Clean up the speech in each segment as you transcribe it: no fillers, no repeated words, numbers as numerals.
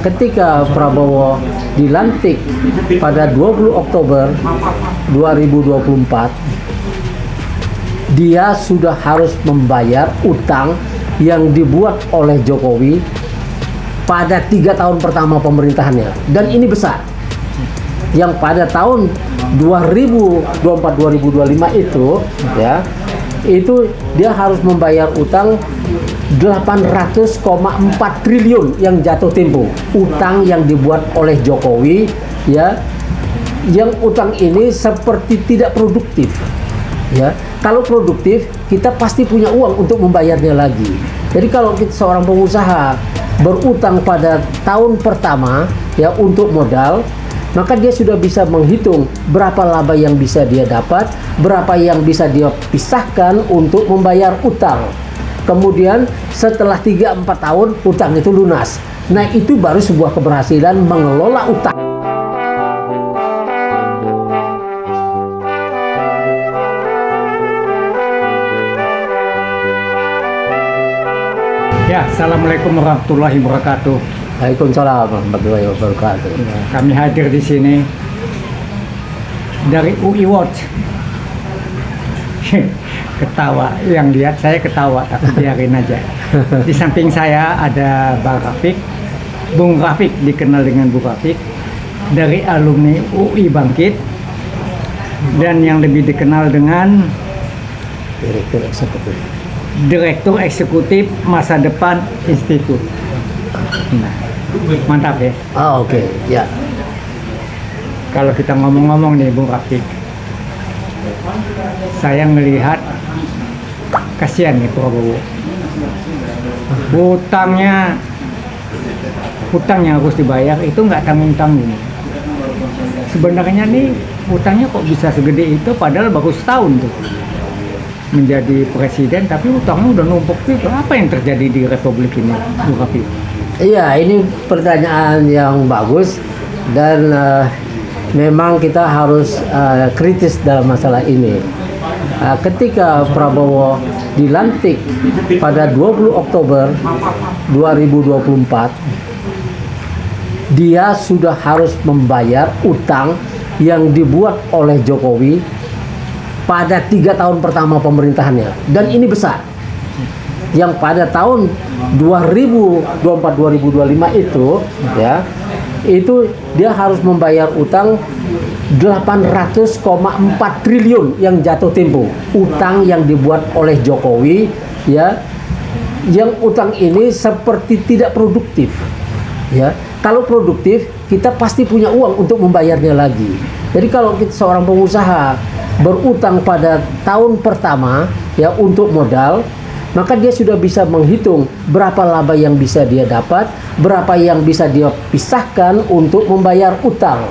ketika Prabowo dilantik pada 20 Oktober 2024, dia sudah harus membayar utang yang dibuat oleh Jokowi pada 3 tahun pertama pemerintahannya, dan ini besar. Yang pada tahun 2024-2025 itu, ya, itu dia harus membayar utang 800,4 triliun yang jatuh tempo, utang yang dibuat oleh Jokowi, ya, yang utang ini seperti tidak produktif, ya. Kalau produktif, kita pasti punya uang untuk membayarnya lagi. Jadi kalau kita seorang pengusaha berutang pada tahun pertama, ya, untuk modal, maka dia sudah bisa menghitung berapa laba yang bisa dia dapat, berapa yang bisa dia pisahkan untuk membayar utang. Kemudian setelah 3-4 tahun utang itu lunas. Nah, itu baru sebuah keberhasilan mengelola utang. Ya, Assalamualaikum warahmatullahi wabarakatuh. Waalaikumsalam warahmatullahi wabarakatuh. Ya, kami hadir di sini dari UI Watch. Ketawa, yang lihat saya ketawa, tapi biarin aja. Di samping saya ada Bung Rafiq, dikenal dengan Bung Rafiq, dari alumni UI Bangkit, dan yang lebih dikenal dengan Direktur Eksekutif Masa Depan Institut. Nah, mantap ya. Oke. Ya. Kalau kita ngomong-ngomong nih Bung Rafiq, saya melihat kasihan nih Prabowo. Hutangnya harus dibayar itu nggak tanggung-tanggung. Sebenarnya nih hutangnya kok bisa segede itu, padahal baru setahun tuh menjadi presiden, tapi utangnya udah numpuk itu. Apa yang terjadi di Republik ini, Bu Rafiq? Iya, ini pertanyaan yang bagus, dan memang kita harus kritis dalam masalah ini. Ketika Prabowo dilantik pada 20 Oktober 2024, dia sudah harus membayar utang yang dibuat oleh Jokowi pada 3 tahun pertama pemerintahannya, dan ini besar. Yang pada tahun 2024-2025 itu, ya, itu dia harus membayar utang 800,4 triliun yang jatuh tempo, utang yang dibuat oleh Jokowi, ya, yang utang ini seperti tidak produktif, ya. Kalau produktif, kita pasti punya uang untuk membayarnya lagi. Jadi kalau kita seorang pengusaha berutang pada tahun pertama, ya, untuk modal, maka dia sudah bisa menghitung berapa laba yang bisa dia dapat, berapa yang bisa dia pisahkan untuk membayar utang.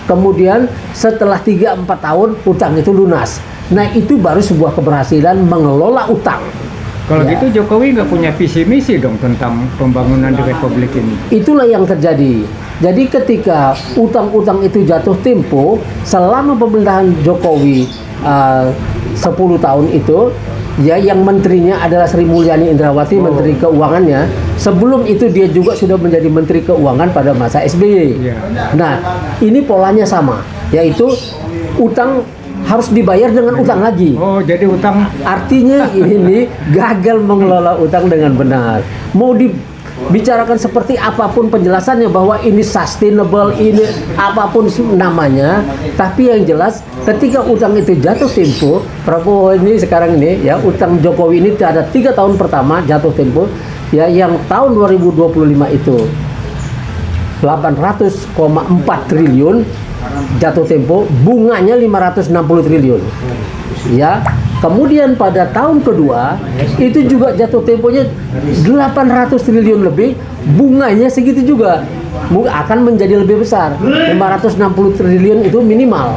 Kemudian setelah 3-4 tahun utang itu lunas. Nah, itu baru sebuah keberhasilan mengelola utang. Kalau ya, gitu Jokowi nggak punya visi misi dong tentang pembangunan di Republik ini. Itulah yang terjadi. Jadi ketika utang-utang itu jatuh tempo selama pemerintahan Jokowi 10 tahun itu, ya, yang menterinya adalah Sri Mulyani Indrawati, Menteri Keuangannya. Sebelum itu dia juga sudah menjadi Menteri Keuangan pada masa SBY. Nah, ini polanya sama, yaitu utang harus dibayar dengan utang lagi. Oh, jadi utang. Artinya ini gagal mengelola utang dengan benar. Mau dibicarakan seperti apapun penjelasannya, bahwa ini sustainable, ini apapun namanya, tapi yang jelas ketika utang itu jatuh tempo, Prabowo ini sekarang ini, ya, utang Jokowi ini ada 3 tahun pertama jatuh tempo, ya, yang tahun 2025 itu 800,4 triliun jatuh tempo, bunganya 560 triliun. Ya, kemudian pada tahun kedua itu juga jatuh temponya 800 triliun lebih, bunganya segitu juga. Akan menjadi lebih besar, 560 triliun itu minimal.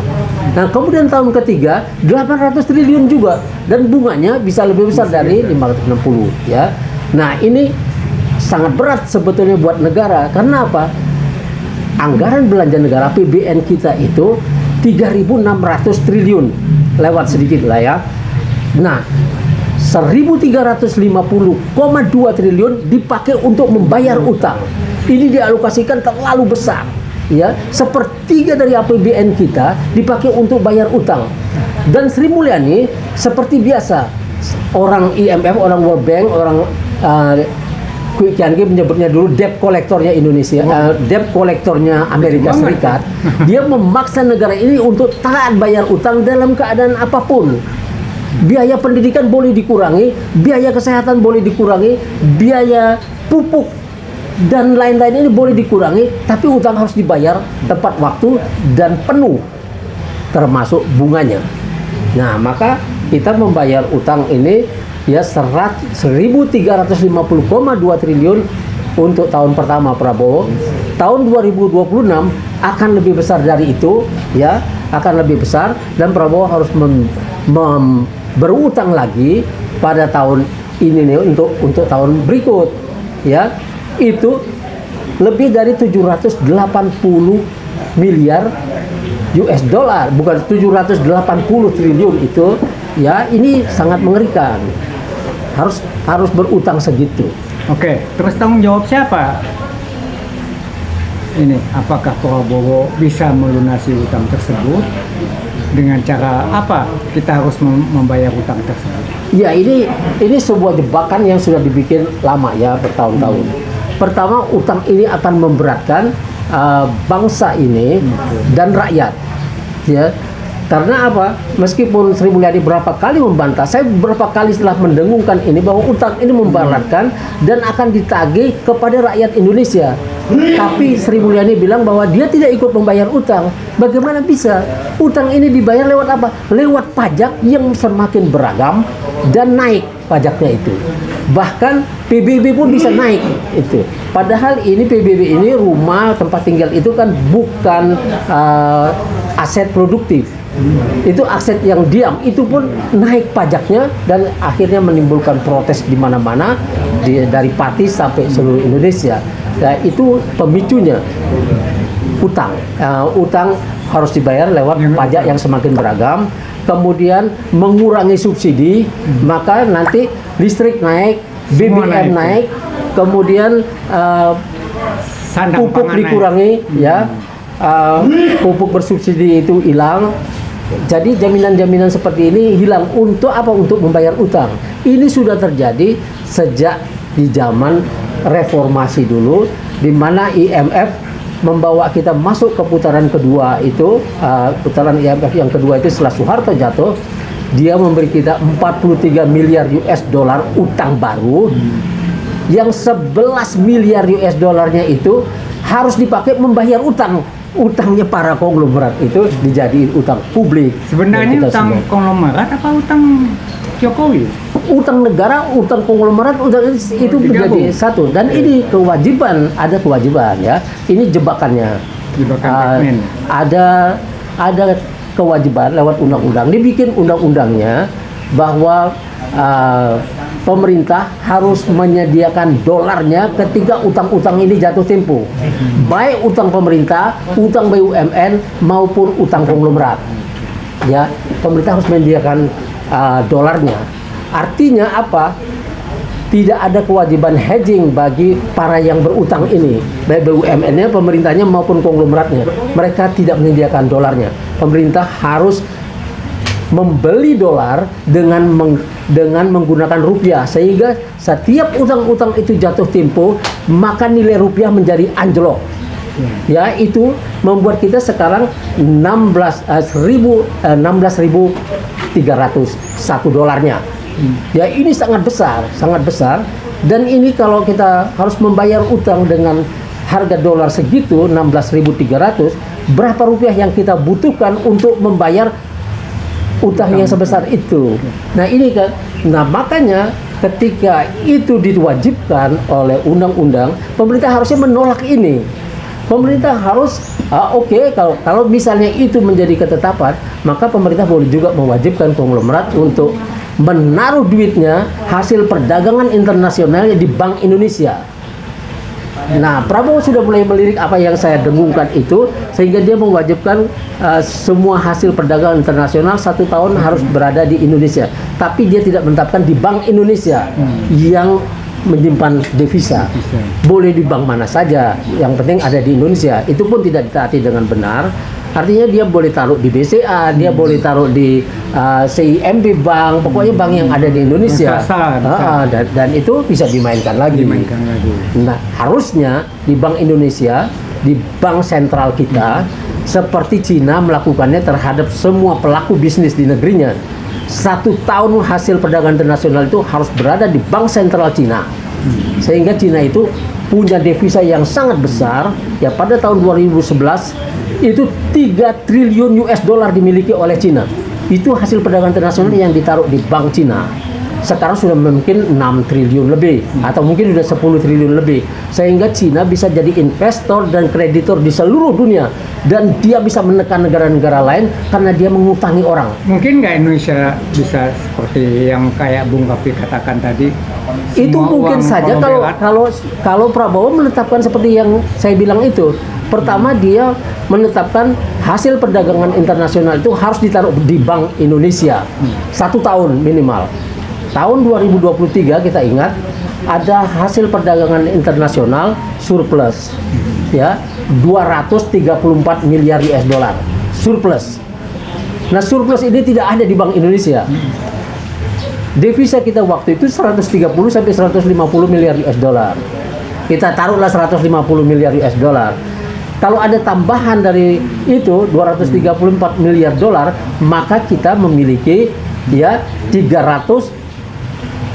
Nah, kemudian tahun ketiga 800 triliun juga, dan bunganya bisa lebih besar dari 560, ya. Nah, ini sangat berat sebetulnya buat negara. Karena apa? Anggaran belanja negara APBN kita itu 3.600 triliun, lewat sedikit lah, ya. Nah, 1.350,2 triliun dipakai untuk membayar utang. Ini dialokasikan terlalu besar, ya. Sepertiga dari APBN kita dipakai untuk bayar utang. Dan Sri Mulyani seperti biasa, orang IMF, orang World Bank, orang Kwik Kian Gi menyebutnya dulu debt kolektornya Indonesia, debt kolektornya Amerika Serikat. Dia memaksa negara ini untuk taat bayar utang dalam keadaan apapun. Biaya pendidikan boleh dikurangi, biaya kesehatan boleh dikurangi, biaya pupuk dan lain-lain ini boleh dikurangi, tapi utang harus dibayar tepat waktu dan penuh, termasuk bunganya. Nah, maka kita membayar utang ini ya 1.350,2 triliun untuk tahun pertama Prabowo. Tahun 2026 akan lebih besar dari itu, ya, akan lebih besar, dan Prabowo harus berutang lagi pada tahun ini nih untuk tahun berikut, ya. Itu lebih dari 780 miliar US dollar, bukan 780 triliun itu, ya. Ini sangat mengerikan. Harus berutang segitu. Oke, terus tanggung jawab siapa? Ini, apakah Prabowo bisa melunasi utang tersebut? Dengan cara apa kita harus membayar utang tersebut? Ya, ini sebuah jebakan yang sudah dibikin lama, ya, bertahun-tahun. Pertama, utang ini akan memberatkan bangsa ini dan rakyat, ya. Karena apa? Meskipun Sri Mulyani berapa kali membantah, saya berapa kali setelah mendengungkan ini bahwa utang ini memberatkan dan akan ditagih kepada rakyat Indonesia. Tapi Sri Mulyani bilang bahwa dia tidak ikut membayar utang. Bagaimana bisa? Utang ini dibayar lewat apa? Lewat pajak yang semakin beragam dan naik pajaknya itu. Bahkan PBB pun bisa naik itu. Padahal ini PBB ini, rumah tempat tinggal itu kan bukan aset produktif. Itu aset yang diam, itu pun naik pajaknya dan akhirnya menimbulkan protes di mana-mana, dari Pati sampai seluruh Indonesia. Nah, itu pemicunya utang. Utang harus dibayar lewat pajak yang semakin beragam, kemudian mengurangi subsidi, maka nanti listrik naik, BBM naik, kemudian pupuk dikurangi, ya. Pupuk bersubsidi itu hilang. Jadi jaminan-jaminan seperti ini hilang. Untuk apa? Untuk membayar utang. Ini sudah terjadi sejak di zaman reformasi dulu, di mana IMF membawa kita masuk ke putaran kedua itu, putaran IMF yang kedua itu setelah Soeharto jatuh. Dia memberi kita 43 miliar US dollar utang baru, yang 11 miliar US dollarnya itu harus dipakai membayar utang. Utangnya para konglomerat itu dijadiin utang publik. Sebenarnya utang konglomerat apa utang Jokowi? Utang negara, utang konglomerat, utang itu menjadi satu. Dan ini kewajiban, ada kewajiban, ya. Ini jebakannya. Ada kewajiban lewat undang-undang. Dibikin undang-undangnya bahwa pemerintah harus menyediakan dolarnya ketika utang-utang ini jatuh tempo. Baik utang pemerintah, utang BUMN maupun utang konglomerat. Ya, pemerintah harus menyediakan dolarnya. Artinya apa? Tidak ada kewajiban hedging bagi para yang berutang ini, baik BUMN-nya, pemerintahnya maupun konglomeratnya. Mereka tidak menyediakan dolarnya. Pemerintah harus membeli dolar dengan menggunakan rupiah, sehingga setiap utang-utang itu jatuh tempo, maka nilai rupiah menjadi anjlok. Ya, itu membuat kita sekarang 16.300 dolarnya. Ya, ini sangat besar, sangat besar. Dan ini kalau kita harus membayar utang dengan harga dolar segitu 16.300, berapa rupiah yang kita butuhkan untuk membayar utang yang sebesar itu? Nah, ini kan, nah makanya ketika itu diwajibkan oleh undang-undang, pemerintah harusnya menolak ini. Pemerintah harus kalau misalnya itu menjadi ketetapan, maka pemerintah boleh juga mewajibkan konglomerat untuk menaruh duitnya hasil perdagangan internasionalnya di Bank Indonesia. Nah, Prabowo sudah mulai melirik apa yang saya dengungkan itu, sehingga dia mewajibkan semua hasil perdagangan internasional 1 tahun harus berada di Indonesia. Tapi dia tidak menetapkan di Bank Indonesia yang menyimpan devisa. Boleh di bank mana saja, yang penting ada di Indonesia. Itu pun tidak ditaati dengan benar. Artinya dia boleh taruh di BCA, dia boleh taruh di CIMB Bank, pokoknya bank yang ada di Indonesia. Dan itu bisa dimainkan lagi. Nah, harusnya di Bank Indonesia, di bank sentral kita, seperti Cina melakukannya terhadap semua pelaku bisnis di negerinya. 1 tahun hasil perdagangan internasional itu harus berada di bank sentral Cina, sehingga Cina itu punya devisa yang sangat besar. Ya, pada tahun 2011 itu 3 triliun US dollar dimiliki oleh Cina. Itu hasil perdagangan internasional yang ditaruh di bank Cina. Sekarang sudah mungkin 6 triliun lebih, atau mungkin sudah 10 triliun lebih, sehingga Cina bisa jadi investor dan kreditor di seluruh dunia, dan dia bisa menekan negara-negara lain karena dia mengutangi orang. Mungkin nggak Indonesia bisa seperti yang kayak Bung Kapi katakan tadi? Itu mungkin saja kalau Prabowo menetapkan seperti yang saya bilang itu. Pertama, dia menetapkan hasil perdagangan internasional itu harus ditaruh di Bank Indonesia 1 tahun minimal. Tahun 2023 kita ingat ada hasil perdagangan internasional surplus, ya, 234 miliar US dollar surplus. Nah, surplus ini tidak ada di Bank Indonesia. Devisa kita waktu itu 130 sampai 150 miliar US dollar. Kita taruhlah 150 miliar US dollar. Kalau ada tambahan dari itu 234 miliar dolar, maka kita memiliki ya 374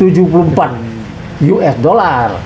US dollar.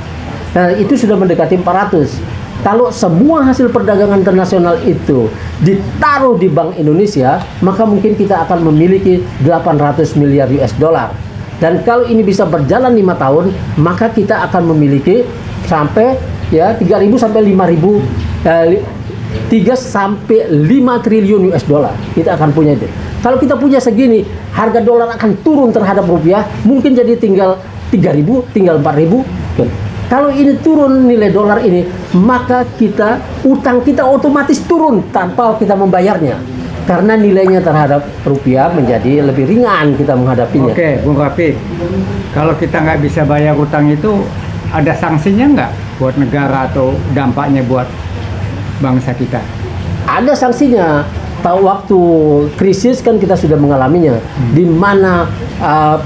Nah, itu sudah mendekati 400. Kalau semua hasil perdagangan internasional itu ditaruh di Bank Indonesia, maka mungkin kita akan memiliki 800 miliar US dollar. Dan kalau ini bisa berjalan 5 tahun, maka kita akan memiliki sampai ya 3.000 sampai 5.000 3 sampai 5 triliun US dollar kita akan punya itu. Kalau kita punya segini, harga dolar akan turun terhadap rupiah, mungkin jadi tinggal 3.000, tinggal 4.000. Kalau ini turun nilai dolar ini, maka utang kita otomatis turun tanpa kita membayarnya. Karena nilainya terhadap rupiah menjadi lebih ringan kita menghadapinya. Oke, Bung Rafiq, kalau kita nggak bisa bayar utang itu, ada sanksinya nggak buat negara atau dampaknya buat bangsa kita? Ada sanksinya. Waktu krisis kan kita sudah mengalaminya, di mana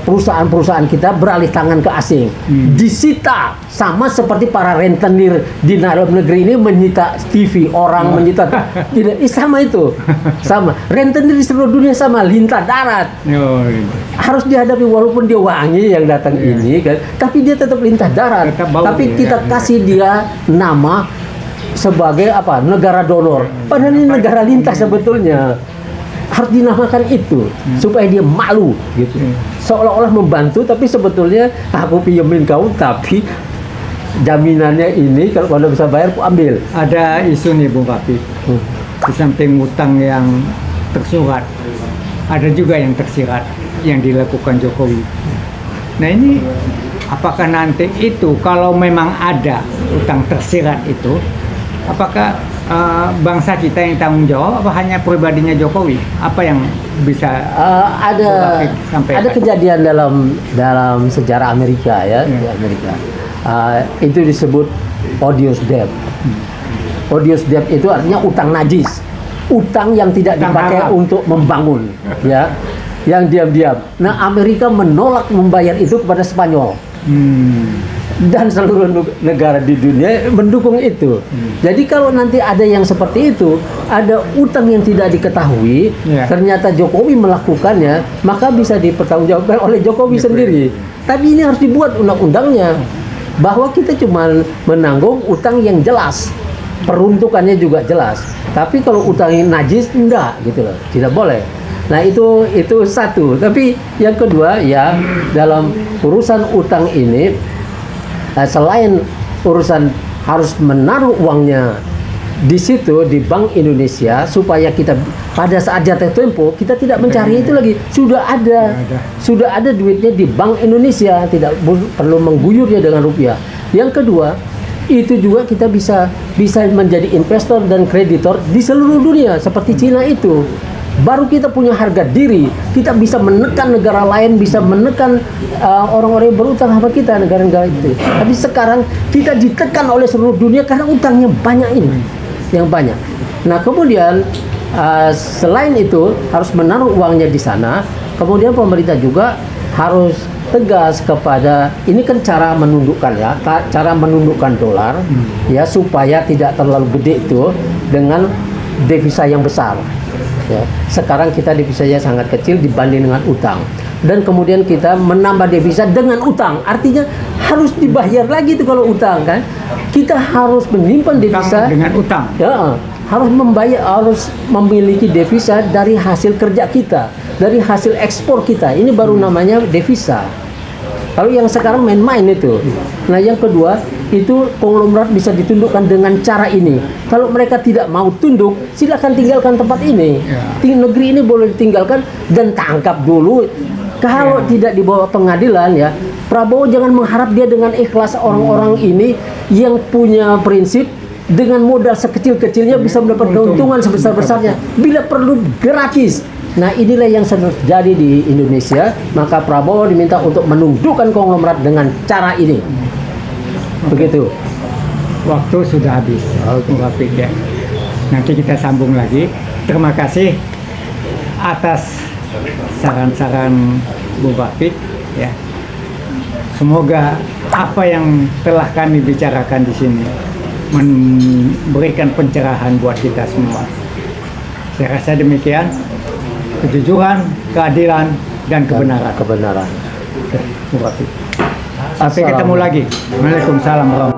perusahaan-perusahaan kita beralih tangan ke asing, disita, sama seperti para rentenir di dalam negeri ini menyita TV orang, menyita tidak, sama itu, sama rentenir di seluruh dunia sama, lintah darat harus dihadapi walaupun dia wangi yang datang ini kan, tapi dia tetap lintah darat, tapi kita kasih dia nama sebagai apa, negara donor, padahal ini negara lintah sebetulnya. Harus dinamakan itu supaya dia malu gitu, seolah-olah membantu tapi sebetulnya aku pinjemin kau, tapi jaminannya ini kalau kau bisa bayar aku ambil. Ada isu nih Bung Kapi, di samping utang yang tersurat, ada juga yang tersirat yang dilakukan Jokowi. Nah, ini apakah nanti itu kalau memang ada utang tersirat itu, apakah bangsa kita yang tanggung jawab, apa hanya pribadinya Jokowi? Apa yang bisa ada kejadian dalam sejarah Amerika ya, di Amerika. Itu disebut odious debt. Odious debt itu artinya utang najis, utang yang tidak dipakai untuk membangun, ya, yang diam-diam. Nah, Amerika menolak membayar itu kepada Spanyol. Dan seluruh negara di dunia mendukung itu. Jadi kalau nanti ada yang seperti itu, ada utang yang tidak diketahui, ternyata Jokowi melakukannya, maka bisa dipertanggungjawabkan oleh Jokowi sendiri. Tapi ini harus dibuat undang-undangnya, bahwa kita cuma menanggung utang yang jelas, peruntukannya juga jelas. Tapi kalau utang yang najis, enggak gitu loh, tidak boleh. Nah, itu satu. Tapi yang kedua ya, dalam urusan utang ini, selain urusan harus menaruh uangnya di situ di Bank Indonesia supaya kita pada saat jatuh tempo kita tidak mencari itu lagi, sudah ada duitnya di Bank Indonesia, tidak perlu mengguyurnya dengan rupiah. Yang kedua, itu juga kita bisa menjadi investor dan kreditor di seluruh dunia seperti Cina itu. Baru kita punya harga diri, kita bisa menekan negara lain, bisa menekan orang-orang yang berutang sama kita, negara-negara itu. Tapi sekarang kita ditekan oleh seluruh dunia karena utangnya banyak ini, yang banyak. Nah kemudian selain itu harus menaruh uangnya di sana, kemudian pemerintah juga harus tegas kepada, ini kan cara menundukkan ya, cara menundukkan dolar ya, supaya tidak terlalu gede itu dengan devisa yang besar ya. Sekarang kita devisanya sangat kecil dibanding dengan utang, dan kemudian kita menambah devisa dengan utang, artinya harus dibayar lagi itu. Kalau utang kan kita harus menyimpan devisa dengan utang ya, harus memiliki devisa dari hasil kerja kita, dari hasil ekspor kita. Ini baru namanya devisa. Kalau yang sekarang main-main itu. Nah yang kedua itu konglomerat bisa ditundukkan dengan cara ini. Kalau mereka tidak mau tunduk, silakan tinggalkan tempat ini. Negeri ini boleh ditinggalkan dan tangkap dulu. Kalau tidak dibawa pengadilan ya, Prabowo jangan mengharap dia dengan ikhlas orang-orang ini yang punya prinsip dengan modal sekecil-kecilnya bisa mendapat keuntungan sebesar-besarnya, bila perlu gratis. Nah inilah yang sedang terjadi di Indonesia. Maka Prabowo diminta untuk menundukkan konglomerat dengan cara ini. Begitu. Waktu sudah habis. Rafiq ya. Nanti kita sambung lagi. Terima kasih atas saran-saran Bu Rafiq ya. Semoga apa yang telah kami bicarakan di sini memberikan pencerahan buat kita semua. Saya rasa demikian. Kejujuran, keadilan, dan kebenaran. Kebenaran. Sampai ketemu lagi. Waalaikumsalam warahmatullahi wabarakatuh.